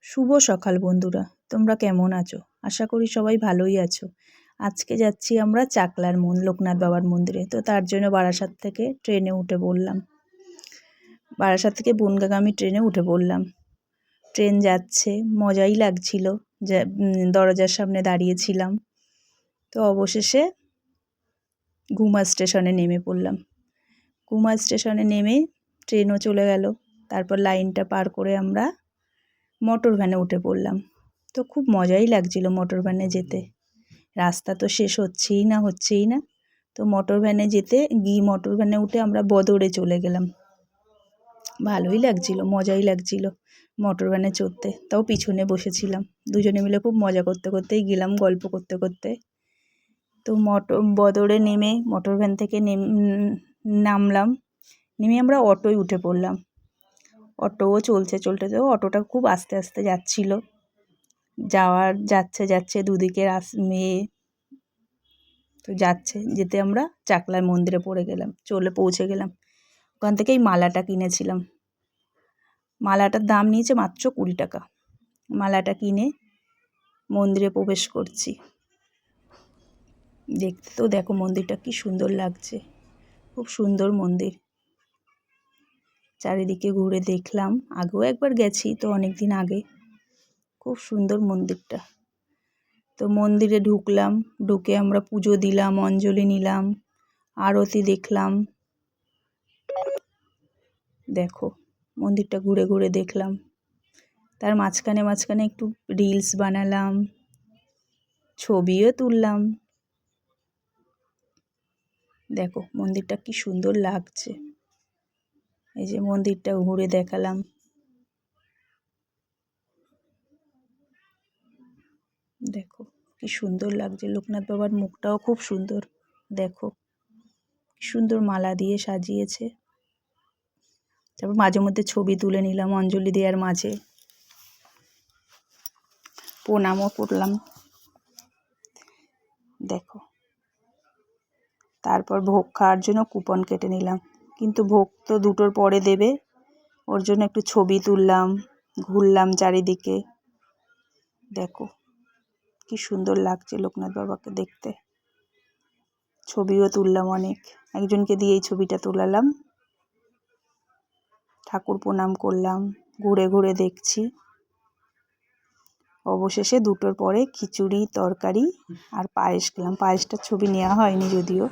শুভ সকাল বন্ধুরা, তোমরা কেমন আছো? আশা করি সবাই ভালোই আছো। আজকে যাচ্ছি আমরা চাকলার লোকনাথ বাবার মন্দিরে। তো তার জন্য বারাসাত থেকে ট্রেনে উঠে পড়লাম। বারাসাত থেকে বনগাঁগামী ট্রেনে উঠে পড়লাম। ট্রেন যাচ্ছে, মজাই লাগছিল। দরজার সামনে দাঁড়িয়েছিলাম। তো অবশেষে ঘুমা স্টেশনে নেমে পড়লাম। ঘুমা স্টেশনে নেমে ট্রেনও চলে গেল। তারপর লাইনটা পার করে আমরা মোটর ভ্যানে উঠে পড়লাম। তো খুব মজাই লাগছিল মোটর ভ্যানে যেতে। রাস্তা তো শেষ হচ্ছেই না। তো মোটর ভ্যানে মোটর ভ্যানে উঠে আমরা বদরে চলে গেলাম। ভালোই লাগছিল, মজাই লাগছিল মোটর ভ্যানে চড়তে। তাও পিছনে বসেছিলাম। দুজনে মিলে খুব মজা করতে করতেই গেলাম, গল্প করতে করতে। তো বদরে নেমে মোটর ভ্যান থেকে নামলাম। নেমে আমরা অটোয় উঠে পড়লাম। অটোও চলতে তো অটোটা খুব আস্তে আস্তে যাচ্ছিল। যাচ্ছে দুদিকে মেয়ে তো যেতে আমরা চাকলার মন্দিরে পৌঁছে গেলাম। ওখান থেকেই মালাটা কিনেছিলাম। মালাটার দাম নিয়েছে মাত্র 20 টাকা। মালাটা কিনে মন্দিরে প্রবেশ করছি। দেখতে তো দেখো মন্দিরটা কি সুন্দর লাগছে, খুব সুন্দর মন্দির। চারিদিকে ঘুরে দেখলাম, আগেও একবার গেছি তো অনেক দিন আগে। খুব সুন্দর মন্দিরটা। তো মন্দিরে ঢুকলাম, ঢুকে আমরা পুজো দিলাম, অঞ্জলি নিলাম, আরতি দেখলাম। দেখো মন্দিরটা ঘুরে ঘুরে দেখলাম। তার মাঝখানে একটু রিলস বানালাম, ছবিও তুললাম। দেখো মন্দিরটা কি সুন্দর লাগছে। এই যে মন্দিরটা ঘুরে দেখালাম। দেখো কি সুন্দর লাগছে। লোকনাথ বাবার মুখটাও খুব সুন্দর। দেখো কি সুন্দর মালা দিয়ে সাজিয়েছে। তারপর মাঝে মধ্যে ছবি তুলে নিলাম অঞ্জলি দেওয়ার মাঝে। প্রণামও করলাম। দেখো তারপর ভোগ খাওয়ার জন্য কুপন কেটে নিলাম, কিন্তু ভোগ তো 2টোর পরে দেবে। ওর জন্য একটু ছবি তুললাম, ঘুরলাম চারিদিকে। দেখো কি সুন্দর লাগছে লোকনাথ বাবাকে দেখতে। ছবিও তুললাম অনেক। একজনকে দিয়ে এই ছবিটা তোলালাম। ঠাকুর প্রণাম করলাম, ঘুরে ঘুরে দেখছি। অবশেষে 2টোর পরে খিচুড়ি, তরকারি আর পায়েস খেলাম। পায়েসটার ছবি নেওয়া হয়নি যদিও।